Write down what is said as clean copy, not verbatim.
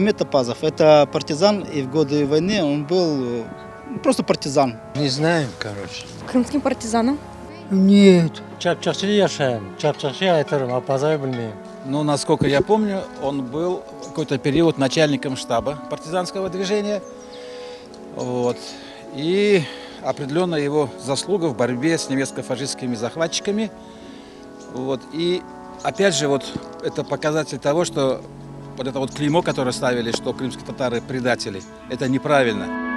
Магомед Топазов – это партизан, и в годы войны он был просто партизан. Не знаю, короче. Крымским партизаном. Нет. Чапчакчыда яшаем. Чапчакчы айтырым, а Пазай білмеймін. Ну, насколько я помню, он был какой-то период начальником штаба партизанского движения. Вот. И определенно его заслуга в борьбе с немецко-фашистскими захватчиками. Вот. И опять же, вот это показатель того, что вот это вот клеймо, которое ставили, что крымские татары предатели, это неправильно.